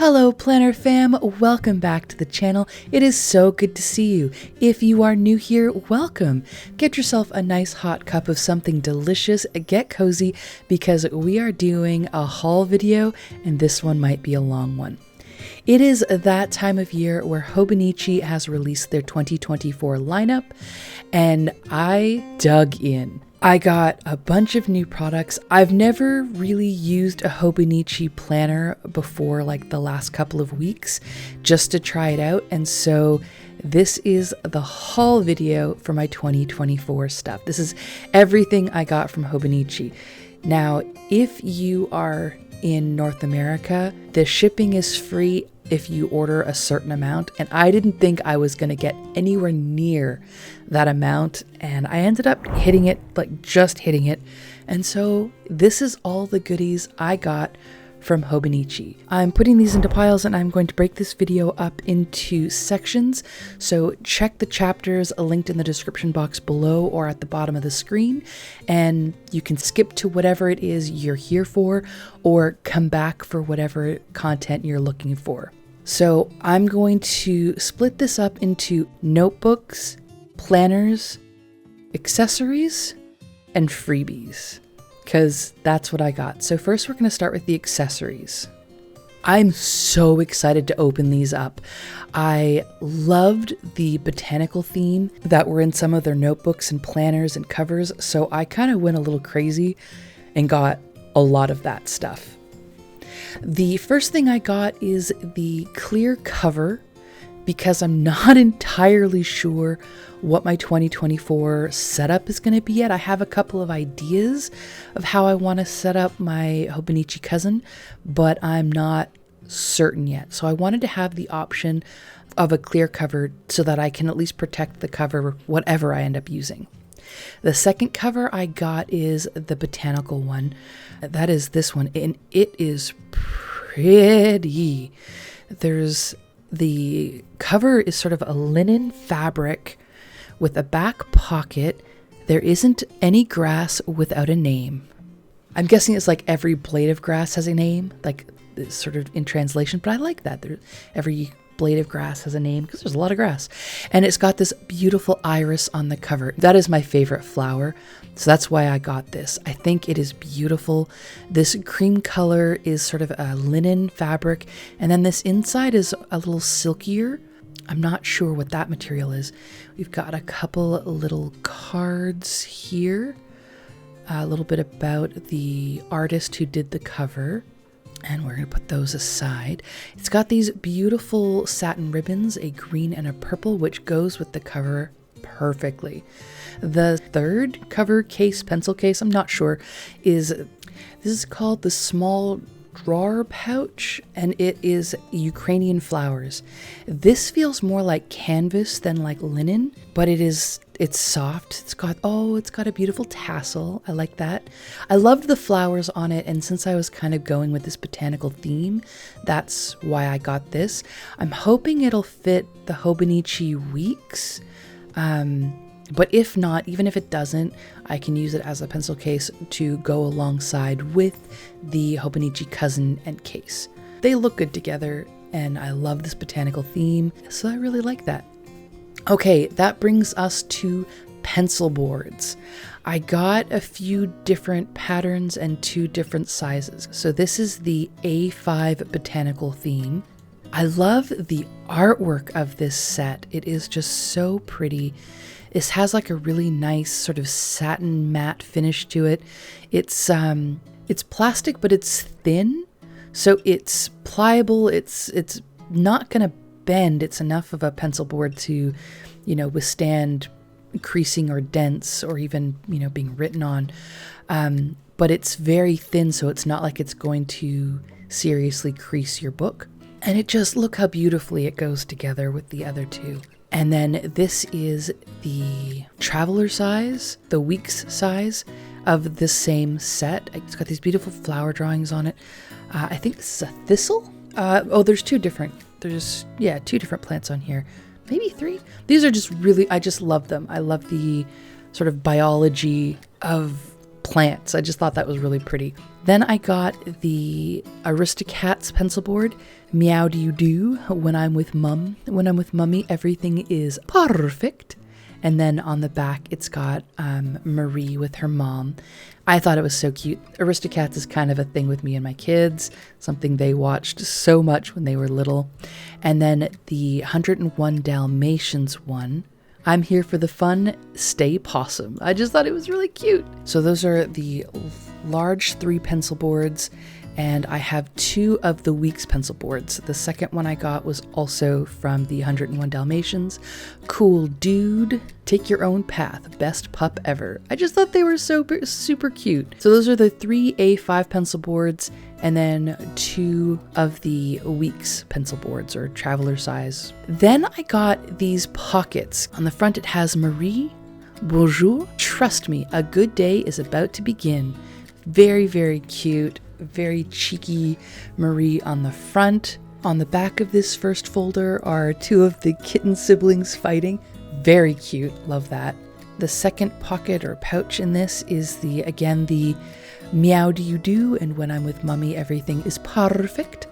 Hello planner fam, welcome back to the channel. It is so good to see you. If you are new here, welcome. Get yourself a nice hot cup of something delicious, get cozy, because we are doing a haul video and this one might be a long one. It is that time of year where Hobonichi has released their 2024 lineup and I dug in. I got a bunch of new products. I've never really used a Hobonichi planner before, like the last couple of weeks, just to try it out. And so this is the haul video for my 2024 stuff. This is everything I got from Hobonichi. Now, if you are in North America, the shipping is free if you order a certain amount, and I didn't think I was going to get anywhere near that amount, and I ended up hitting it, like just hitting it. And so this is all the goodies I got from Hobonichi. I'm putting these into piles and I'm going to break this video up into sections. So check the chapters linked in the description box below or at the bottom of the screen, and you can skip to whatever it is you're here for or come back for whatever content you're looking for. So I'm going to split this up into notebooks, planners, accessories, and freebies, because that's what I got. So first we're going to start with the accessories. I'm so excited to open these up. I loved the botanical theme that were in some of their notebooks and planners and covers, so I kind of went a little crazy and got a lot of that stuff. The first thing I got is the clear cover, because I'm not entirely sure what my 2024 setup is going to be yet. I have a couple of ideas of how I want to set up my Hobonichi cousin, but I'm not certain yet. So I wanted to have the option of a clear cover so that I can at least protect the cover, whatever I end up using. The second cover I got is the botanical one. That is this one, and it is pretty. The cover is sort of a linen fabric with a back pocket. There isn't any grass without a name. I'm guessing it's like every blade of grass has a name, like it's sort of in translation, but I like that. Every blade of grass has a name because there's a lot of grass. And it's got this beautiful iris on the cover. That is my favorite flower, so that's why I got this. I think it is beautiful. This cream color is sort of a linen fabric, and then this inside is a little silkier. I'm not sure what that material is. We've got a couple little cards here, a little bit about the artist who did the cover, and we're going to put those aside. It's got these beautiful satin ribbons, a green and a purple, which goes with the cover perfectly. The third cover case, pencil case, I'm not sure, this is called the small drawer pouch, and it is Ukrainian flowers. This feels more like canvas than like linen, but it's soft. It's got a beautiful tassel. I like that. I loved the flowers on it, and since I was kind of going with this botanical theme, that's why I got this. I'm hoping it'll fit the Hobonichi weeks. But if not, even if it doesn't, I can use it as a pencil case to go alongside with the Hobonichi cousin and case. They look good together, and I love this botanical theme, so I really like that. Okay, that brings us to pencil boards. I got a few different patterns and 2 different sizes. So this is the A5 botanical theme. I love the artwork of this set. It is just so pretty. This has like a really nice sort of satin matte finish to it. It's plastic, but it's thin, so it's pliable. It's not gonna bend. It's enough of a pencil board to, withstand creasing or dents or even, being written on. But it's very thin, so it's not like it's going to seriously crease your book. And it just, look how beautifully it goes together with the other 2. And then this is the traveler size, the weeks size of the same set. It's got these beautiful flower drawings on it. I think this is a thistle. There's 2 different plants on here. Maybe 3. These are just really, I just love them. I love the sort of biology of plants. I just thought that was really pretty. Then I got the Aristocats pencil board. Meow do you do? When I'm with mum. When I'm with mummy, everything is perfect. And then on the back, it's got Marie with her mom. I thought it was so cute. Aristocats is kind of a thing with me and my kids, something they watched so much when they were little. And then the 101 Dalmatians one. I'm here for the fun, stay possum. I just thought it was really cute. So those are the large 3 pencil boards, and I have 2 of the Weeks pencil boards. The second one I got was also from the 101 Dalmatians. Cool dude, take your own path, best pup ever. I just thought they were super cute. So those are the 3 A5 pencil boards, and then 2 of the Weeks pencil boards, or traveler size. Then I got these pockets. On the front it has Marie, bonjour, trust me, a good day is about to begin. Very, very cute, very cheeky Marie on the front. On the back of this first folder are 2 of the kitten siblings fighting. Very cute, love that. The second pocket or pouch in this is the meow do you do, and when I'm with mummy everything is perfect.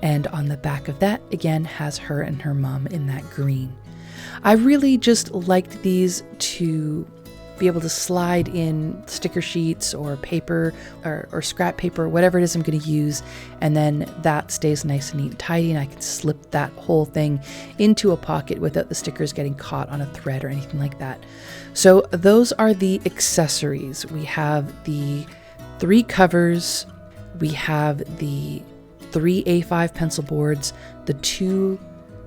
And on the back of that again has her and her mom in that green. I really just liked these to be able to slide in sticker sheets or paper or scrap paper, whatever it is I'm going to use, and then that stays nice and neat and tidy, and I can slip that whole thing into a pocket without the stickers getting caught on a thread or anything like that. So those are the accessories. We have the 3 covers, we have the 3 A5 pencil boards, the 2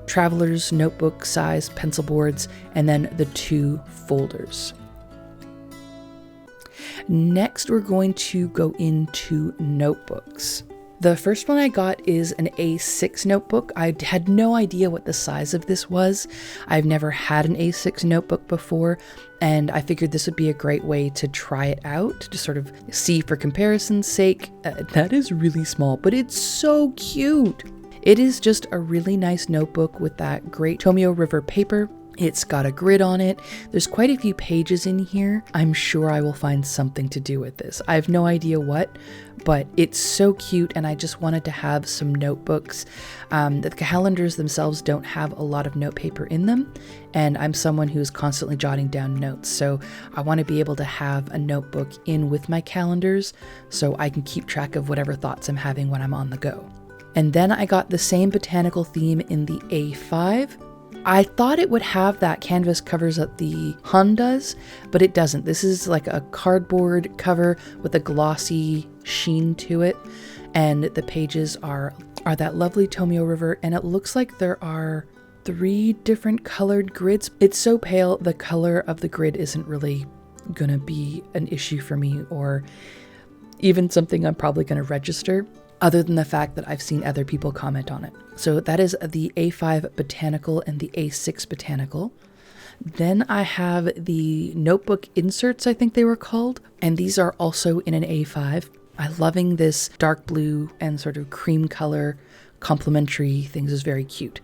traveler's notebook size pencil boards, and then the 2 folders. Next, we're going to go into notebooks. The first one I got is an A6 notebook. I had no idea what the size of this was. I've never had an A6 notebook before, and I figured this would be a great way to try it out, to sort of see for comparison's sake. That is really small, but it's so cute. It is just a really nice notebook with that great Tomio River paper. It's got a grid on it. There's quite a few pages in here. I'm sure I will find something to do with this. I have no idea what, but it's so cute, and I just wanted to have some notebooks. The calendars themselves don't have a lot of note paper in them, and I'm someone who's constantly jotting down notes, so I want to be able to have a notebook in with my calendars so I can keep track of whatever thoughts I'm having when I'm on the go. And then I got the same botanical theme in the A5. I thought it would have that canvas covers that the Hun does, but it doesn't. This is like a cardboard cover with a glossy sheen to it, and the pages are that lovely Tomio River, and it looks like there are 3 different colored grids. It's so pale, the color of the grid isn't really gonna be an issue for me, or even something I'm probably gonna register, other than the fact that I've seen other people comment on it. So that is the A5 Botanical and the A6 Botanical. Then I have the notebook inserts, I think they were called, and these are also in an A5. I'm loving this dark blue and sort of cream color complementary things. Is very cute.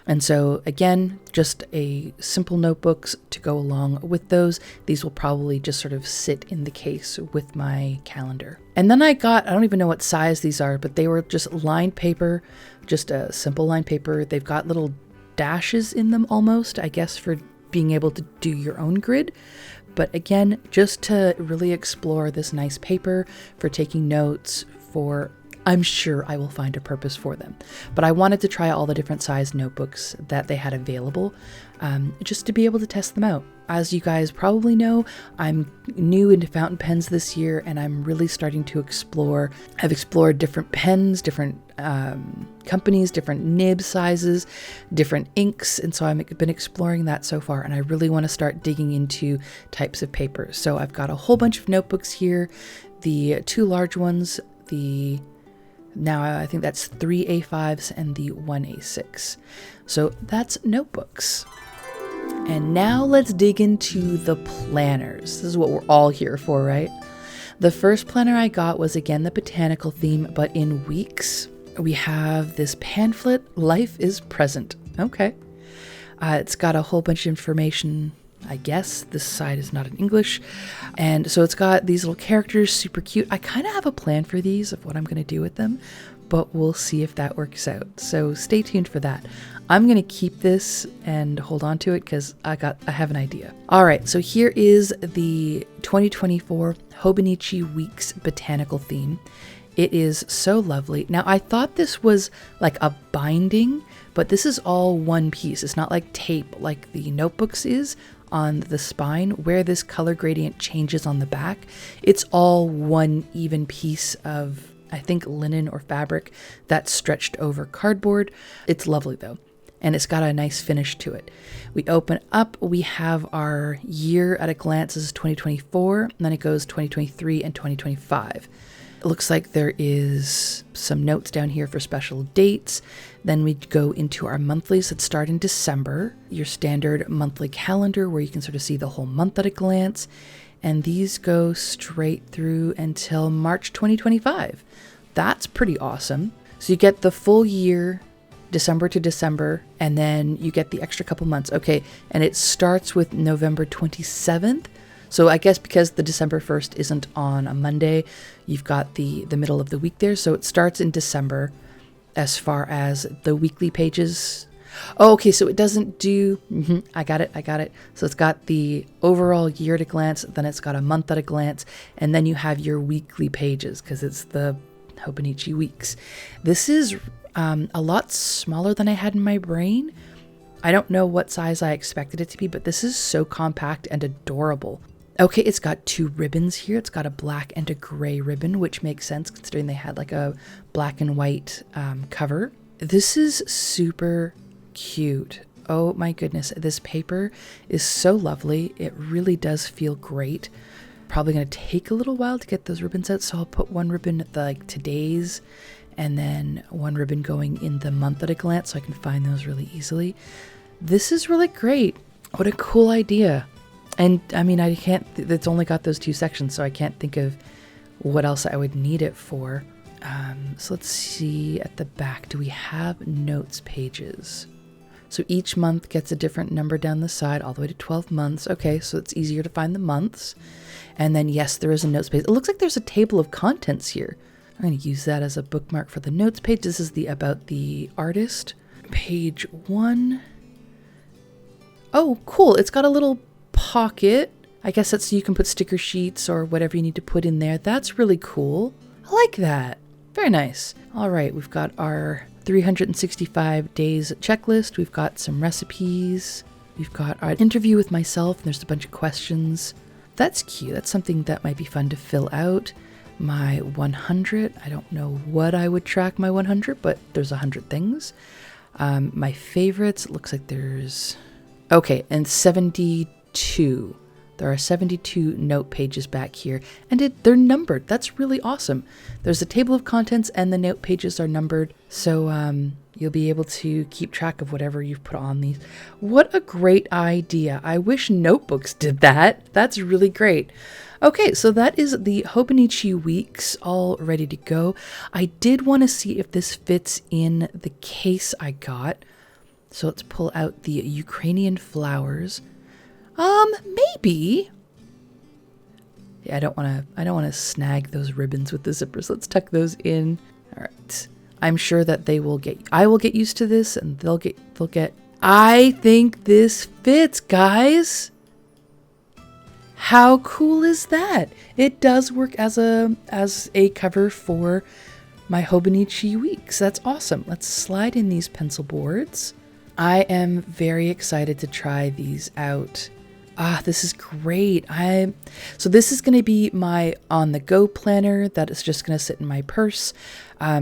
And so again, just a simple notebooks to go along with those. These will probably just sort of sit in the case with my calendar. And then I don't even know what size these are, but they were just lined paper, just a simple lined paper. They've got little dashes in them almost, I guess, for being able to do your own grid. But again, just to really explore this nice paper for taking notes, I'm sure I will find a purpose for them. But I wanted to try all the different size notebooks that they had available, just to be able to test them out. As you guys probably know, I'm new into fountain pens this year, and I'm really starting to explore. I've explored different pens, different companies, different nib sizes, different inks, and so I've been exploring that so far, and I really want to start digging into types of paper. So I've got a whole bunch of notebooks here, the 2 large ones, now I think that's 3 A5s and the 1 A6. So that's notebooks. And now let's dig into the planners. This is what we're all here for, right? The first planner I got was again the botanical theme, but in weeks. We have this pamphlet, Life is Present. Okay. It's got a whole bunch of information I guess this side is not in English. And so it's got these little characters, super cute. I kind of have a plan for these of what I'm going to do with them, but we'll see if that works out. So stay tuned for that. I'm going to keep this and hold on to it because I have an idea. All right, so here is the 2024 Hobonichi Weeks botanical theme. It is so lovely. Now, I thought this was like a binding, but this is all one piece. It's not like tape like the notebooks is on the spine where this color gradient changes on the back. It's all one even piece of, I think, linen or fabric that's stretched over cardboard. It's lovely though, and it's got a nice finish to it. We open up, we have our year at a glance. This is 2024, and then it goes 2023 and 2025. It looks like there is some notes down here for special dates. Then we go into our monthlies that start in December, your standard monthly calendar where you can sort of see the whole month at a glance. And these go straight through until March 2025. That's pretty awesome. So you get the full year, December to December, and then you get the extra couple months. Okay, and it starts with November 27th. So I guess because the December 1st isn't on a Monday, you've got the middle of the week there. So it starts in December as far as the weekly pages. Oh, okay, so it doesn't do, I got it. So it's got the overall year at a glance, then it's got a month at a glance, and then you have your weekly pages because it's the Hobonichi Weeks. This is a lot smaller than I had in my brain. I don't know what size I expected it to be, but this is so compact and adorable. Okay, it's got two ribbons here. It's got a black and a gray ribbon, which makes sense considering they had like a black and white cover. This is super cute. Oh my goodness, this paper is so lovely. It really does feel great. Probably going to take a little while to get those ribbons out, so I'll put one ribbon at the today's and then one ribbon going in the month at a glance so I can find those really easily. This is really great. What a cool idea. And I mean, it's only got those two sections, so I can't think of what else I would need it for. So let's see at the back. Do we have notes pages? So each month gets a different number down the side, all the way to 12 months. Okay, so it's easier to find the months. And then, yes, there is a notes page. It looks like there's a table of contents here. I'm going to use that as a bookmark for the notes page. This is the about the artist. Page 1. Oh, cool. It's got a little pocket. I guess that's so you can put sticker sheets or whatever you need to put in there. That's really cool. I like that. Very nice. All right, we've got our 365 days checklist. We've got some recipes. We've got our interview with myself. And there's a bunch of questions. That's cute. That's something that might be fun to fill out. My 100. I don't know what I would track my 100, but there's 100 things. My favorites. It looks like there's... Okay, and 72. There are 72 note pages back here, and they're numbered. That's really awesome. There's a table of contents, and the note pages are numbered, so you'll be able to keep track of whatever you've put on these. What a great idea. I wish notebooks did that. That's really great. Okay, so that is the Hobonichi Weeks all ready to go. I did want to see if this fits in the case I got. So let's pull out the Ukrainian flowers. Maybe. Yeah, I don't want to snag those ribbons with the zippers. Let's tuck those in. All right. I'm sure that I will get used to this, and they'll get. I think this fits, guys. How cool is that? It does work as a cover for my Hobonichi Weeks. That's awesome. Let's slide in these pencil boards. I am very excited to try these out. This is great. So this is going to be my on-the-go planner that is just going to sit in my purse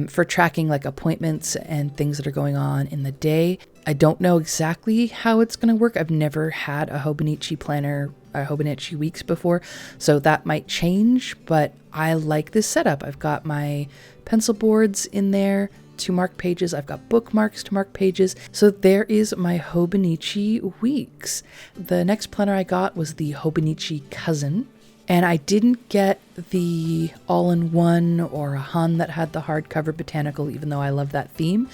for tracking like appointments and things that are going on in the day. I don't know exactly how it's going to work. I've never had a Hobonichi planner, a Hobonichi Weeks before, so that might change, but I like this setup. I've got my pencil boards in there to mark pages. I've got bookmarks to mark pages. So there is my Hobonichi Weeks. The next planner I got was the Hobonichi Cousin, and I didn't get the all-in-one or a Hun that had the hardcover botanical, even though I love that theme.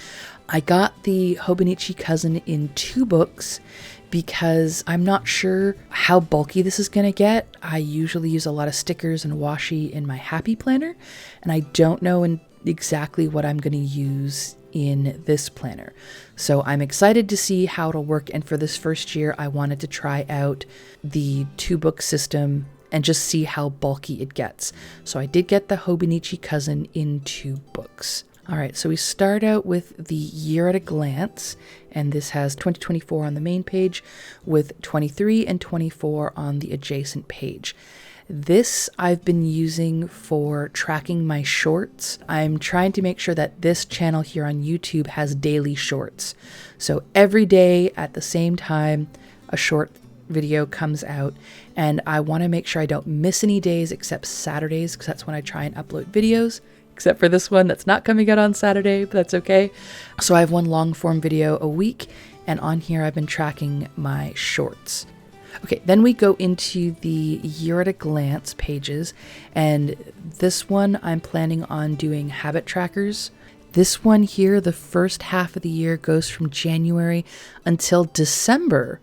I got the Hobonichi Cousin in 2 books because I'm not sure how bulky this is going to get. I usually use a lot of stickers and washi in my Happy Planner, and I don't know exactly what I'm going to use in this planner. So I'm excited to see how it'll work. And for this first year, I wanted to try out the 2-book system and just see how bulky it gets. So I did get the Hobonichi Cousin in 2 books. All right, so we start out with the year at a glance, and this has 2024 on the main page with 23 and 24 on the adjacent page. This I've been using for tracking my shorts. I'm trying to make sure that this channel here on YouTube has daily shorts. So every day at the same time, a short video comes out, and I want to make sure I don't miss any days except Saturdays, because that's when I try and upload videos. Except for this one that's not coming out on Saturday, but that's okay. So I have one long form video a week, and on here I've been tracking my shorts. Okay, then we go into the year at a glance pages, and this one I'm planning on doing habit trackers. This one here, the first half of the year goes from January until December.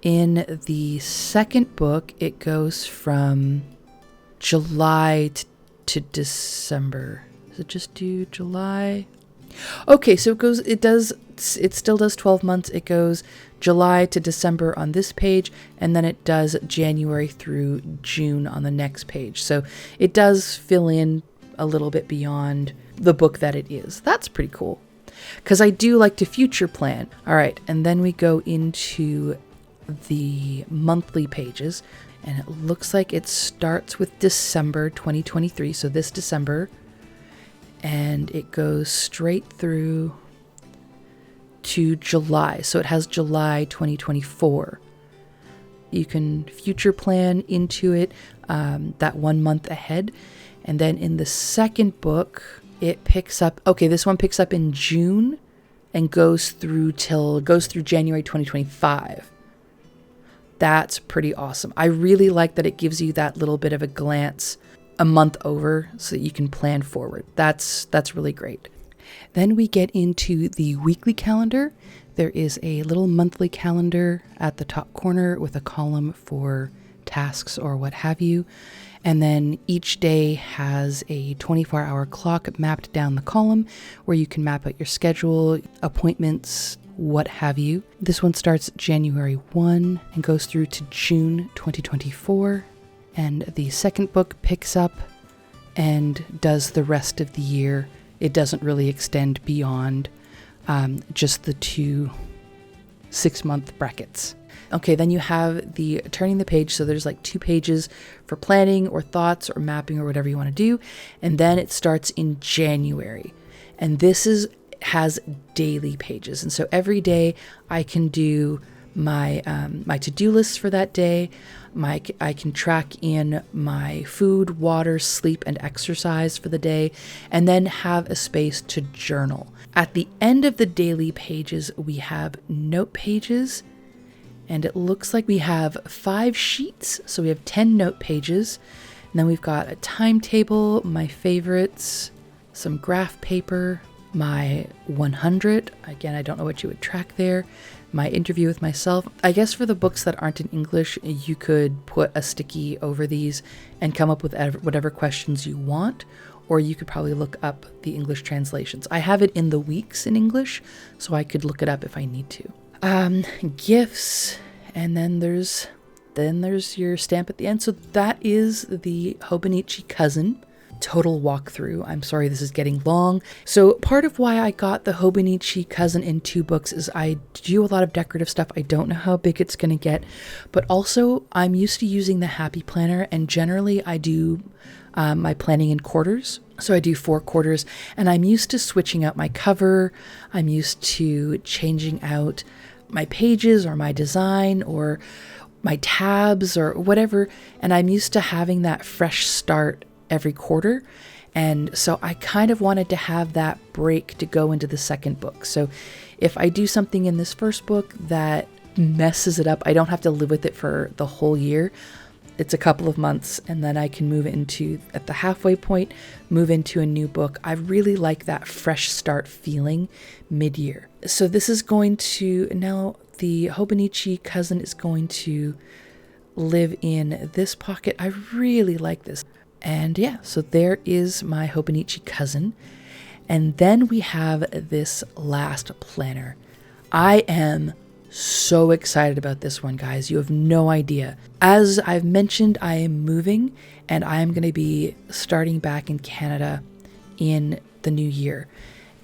In the second book, it goes from July to December. Does it just do July? Okay, so it still does 12 months. It goes July to December on this page, and then it does January through June on the next page. So it does fill in a little bit beyond the book that it is. That's pretty cool, because I do like to future plan. All right, and then we go into the monthly pages, and it looks like it starts with December 2023, so this December, and it goes straight through to July, so it has July 2024. You can future plan into it that 1 month ahead, and then in the second book, it picks up, okay, this one picks up in June and goes through January 2025. That's pretty awesome. I really like that it gives you that little bit of a glance a month over so that you can plan forward. That's really great. Then we get into the weekly calendar. There is a little monthly calendar at the top corner with a column for tasks or what have you. And then each day has a 24-hour clock mapped down the column where you can map out your schedule, appointments, what have you. This one starts January 1 and goes through to June 2024. And the second book picks up and does the rest of the year. It doesn't really extend beyond just the 2 6-month brackets. Okay, then you have the turning the page. So there's like 2 pages for planning or thoughts or mapping or whatever you want to do. And then it starts in January. And this has daily pages. And so every day I can do my to-do lists for that day. I can track in my food, water, sleep, and exercise for the day, and then have a space to journal. At the end of the daily pages, we have note pages, and it looks like we have 5 sheets. So we have 10 note pages, and then we've got a timetable, my favorites, some graph paper, my 100. Again, I don't know what you would track there. My interview with myself. I guess for the books that aren't in English, you could put a sticky over these and come up with whatever questions you want, or you could probably look up the English translations. I have it in the weeks in English, so I could look it up if I need to. Gifts, and then there's your stamp at the end. So that is the Hobonichi Cousin total walkthrough. I'm sorry this is getting long. So part of why I got the Hobonichi Cousin in 2 books is I do a lot of decorative stuff. I don't know how big it's going to get, but also I'm used to using the Happy Planner, and generally I do my planning in quarters. So I do 4 quarters, and I'm used to switching out my cover. I'm used to changing out my pages or my design or my tabs or whatever, and I'm used to having that fresh start every quarter. And so I kind of wanted to have that break to go into the second book. So if I do something in this first book that messes it up, I don't have to live with it for the whole year. It's a couple of months, and then I can move into, at the halfway point, move into a new book. I really like that fresh start feeling mid-year. So this is going to, now the Hobonichi cousin is going to live in this pocket. I really like this. And yeah, so there is my Hobonichi cousin. And then we have this last planner. I am so excited about this one, guys. You have no idea. As I've mentioned, I am moving and I am going to be starting back in Canada in the new year.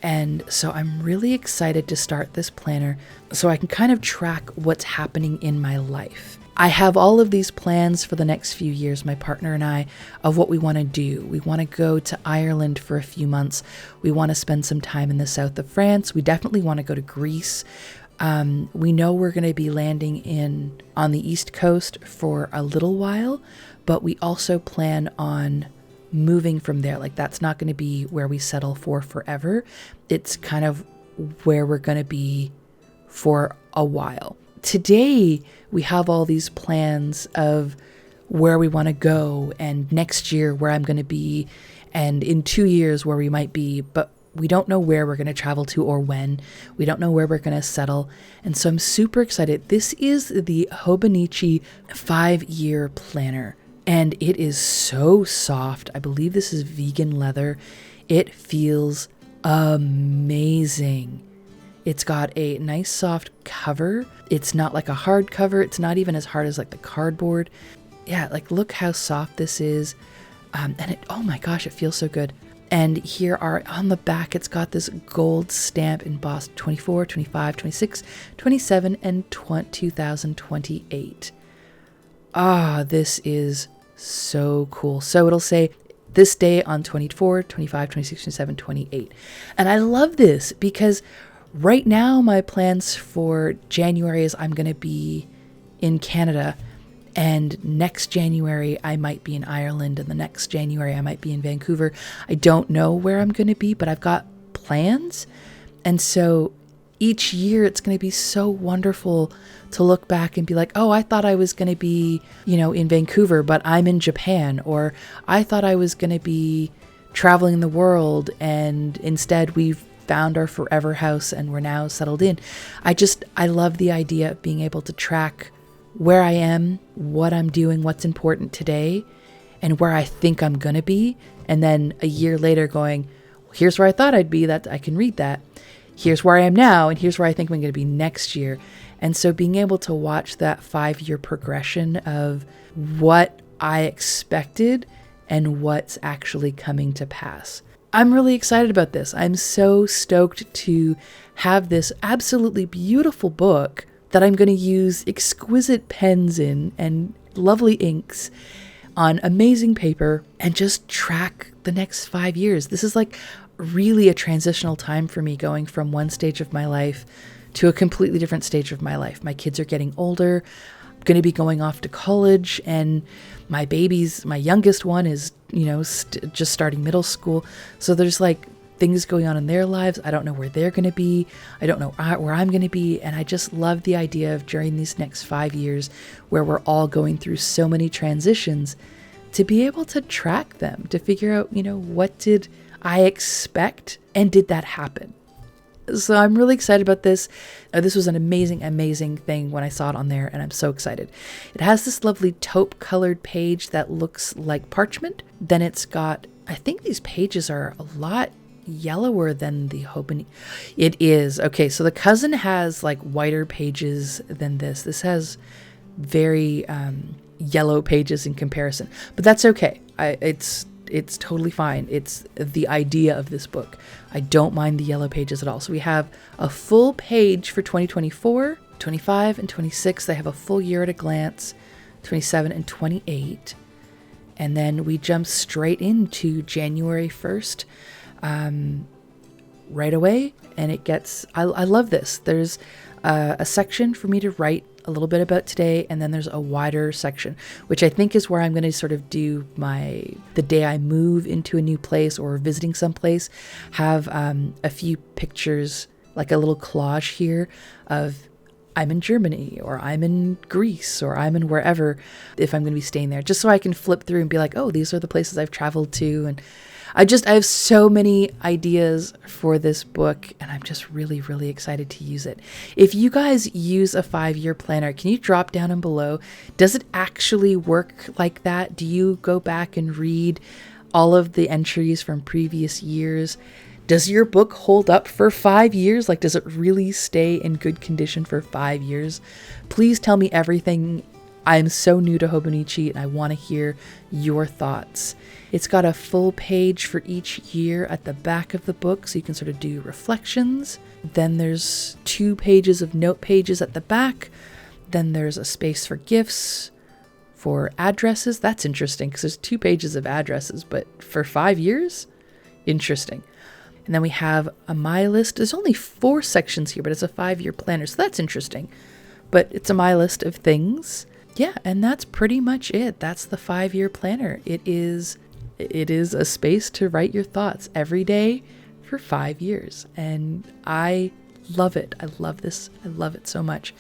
And so I'm really excited to start this planner so I can kind of track what's happening in my life. I have all of these plans for the next few years, my partner and I, of what we want to do. We want to go to Ireland for a few months. We want to spend some time in the south of France. We definitely want to go to Greece. We know we're going to be landing on the East Coast for a little while, but we also plan on moving from there. Like, that's not going to be where we settle for forever. It's kind of where we're going to be for a while. Today, we have all these plans of where we want to go, and next year where I'm going to be, and in 2 years where we might be, but we don't know where we're going to travel to or when. We don't know where we're going to settle. And so I'm super excited. This is the Hobonichi 5-year planner, and it is so soft. I believe this is vegan leather. It feels amazing. It's got a nice soft cover. It's not like a hard cover. It's not even as hard as like the cardboard. Yeah, like look how soft this is. And oh my gosh, it feels so good. And here are on the back, it's got this gold stamp embossed 24, 25, 26, 27, and 2028. This is so cool. So it'll say this day on 24, 25, 26, 27, 28. And I love this because right now my plans for January is I'm going to be in Canada, and next January I might be in Ireland, and the next January I might be in Vancouver. I don't know where I'm going to be, but I've got plans. And so each year it's going to be so wonderful to look back and be like, oh, I thought I was going to be, in Vancouver, but I'm in Japan. Or I thought I was going to be traveling the world, and instead we've found our forever house and we're now settled in. I love the idea of being able to track where I am, what I'm doing, what's important today, and where I think I'm going to be. And then a year later going, here's where I thought I'd be, that I can read that. Here's where I am now, and here's where I think I'm going to be next year. And so being able to watch that 5-year progression of what I expected and what's actually coming to pass. I'm really excited about this. I'm so stoked to have this absolutely beautiful book that I'm going to use exquisite pens in and lovely inks on amazing paper and just track the next 5 years. This is like really a transitional time for me, going from one stage of my life to a completely different stage of my life. My kids are getting older. I'm going to be going off to college, and my youngest one is, just starting middle school. So there's like things going on in their lives. I don't know where they're going to be. I don't know where I'm going to be. And I just love the idea of during these next 5 years where we're all going through so many transitions, to be able to track them, to figure out, what did I expect and did that happen? So I'm really excited about this. This was an amazing, amazing thing when I saw it on there, and I'm so excited. It has this lovely taupe colored page that looks like parchment. Then it's got, I think these pages are a lot yellower than the Hobonichi. It is. Okay, so the cousin has like whiter pages than this. This has very yellow pages in comparison, but that's okay. It's totally fine. It's the idea of this book. I don't mind the yellow pages at all. So we have a full page for 2024, 25, and 26. They have a full year at a glance, 27 and 28. And then we jump straight into January 1st right away. And it gets, I love this. There's a section for me to write a little bit about today, and then there's a wider section, which I think is where I'm going to sort of do the day I move into a new place or visiting someplace, have a few pictures, like a little collage here of I'm in Germany, or I'm in Greece, or I'm in wherever, if I'm going to be staying there, just so I can flip through and be like, oh, these are the places I've traveled to. And I have so many ideas for this book, and I'm just really, really excited to use it. If you guys use a 5-year planner, can you drop down and below? Does it actually work like that? Do you go back and read all of the entries from previous years? Does your book hold up for 5 years? Like, does it really stay in good condition for 5 years? Please tell me everything. I'm so new to Hobonichi and I want to hear your thoughts. It's got a full page for each year at the back of the book, so you can sort of do reflections. Then there's 2 pages of note pages at the back. Then there's a space for gifts, for addresses. That's interesting because there's 2 pages of addresses, but for 5 years? Interesting. And then we have a My List. There's only 4 sections here, but it's a 5-year planner, so that's interesting. But it's a My List of things. Yeah, and that's pretty much it. That's the 5-year planner. It is a space to write your thoughts every day for 5 years. And I love it. I love this. I love it so much.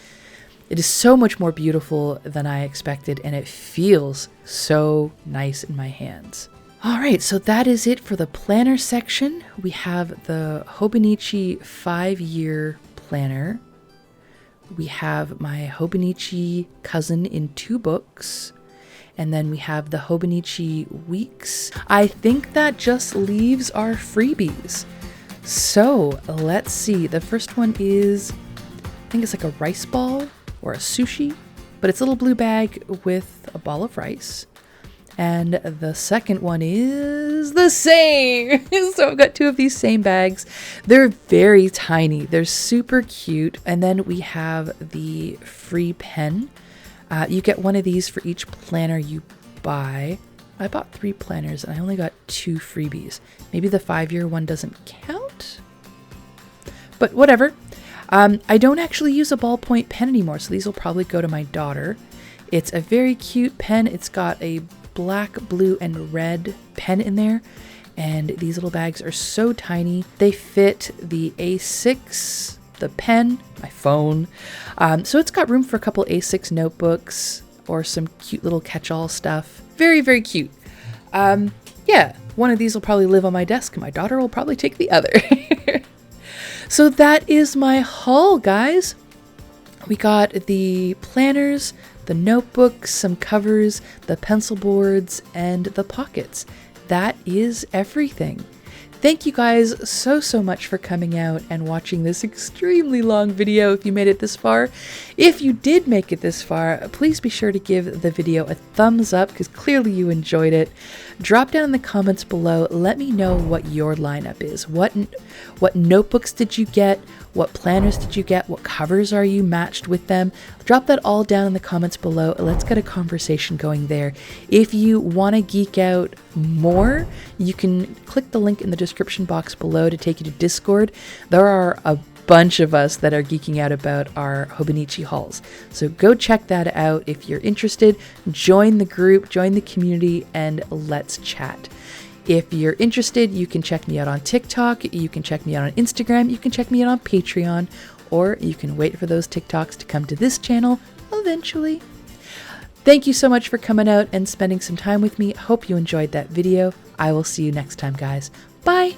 It is so much more beautiful than I expected, and it feels so nice in my hands. All right, so that is it for the planner section. We have the Hobonichi 5-year planner. We have my Hobonichi cousin in 2 books. And then we have the Hobonichi weeks. I think that just leaves our freebies. So let's see. The first one is, I think it's like a rice ball or a sushi, but it's a little blue bag with a ball of rice. And the second one is the same. So I've got 2 of these same bags. They're very tiny. They're super cute. And then we have the free pen. You get one of these for each planner you buy. I bought 3 planners and I only got 2 freebies. Maybe the 5-year one doesn't count, but whatever. I don't actually use a ballpoint pen anymore, so these will probably go to my daughter. It's a very cute pen. It's got a black, blue, and red pen in there, and these little bags are so tiny. They fit the A6, the pen, my phone. So it's got room for a couple A6 notebooks or some cute little catch-all stuff. Very, very cute. Yeah, one of these will probably live on my desk and my daughter will probably take the other. So that is my haul, guys. We got the planners, the notebooks, some covers, the pencil boards, and the pockets. That is everything. Thank you guys so much for coming out and watching this extremely long video if you made it this far. If you did make it this far, please be sure to give the video a thumbs up because clearly you enjoyed it. Drop down in the comments below. Let me know what your lineup is. What notebooks did you get? What planners did you get? What covers are you matched with them? Drop that all down in the comments below. Let's get a conversation going there. If you want to geek out more, you can click the link in the description box below to take you to Discord. There are a bunch of us that are geeking out about our Hobonichi hauls. So go check that out if you're interested. Join the group, join the community, and let's chat. If you're interested, you can check me out on TikTok, you can check me out on Instagram, you can check me out on Patreon, or you can wait for those TikToks to come to this channel eventually. Thank you so much for coming out and spending some time with me. Hope you enjoyed that video. I will see you next time, guys. Bye!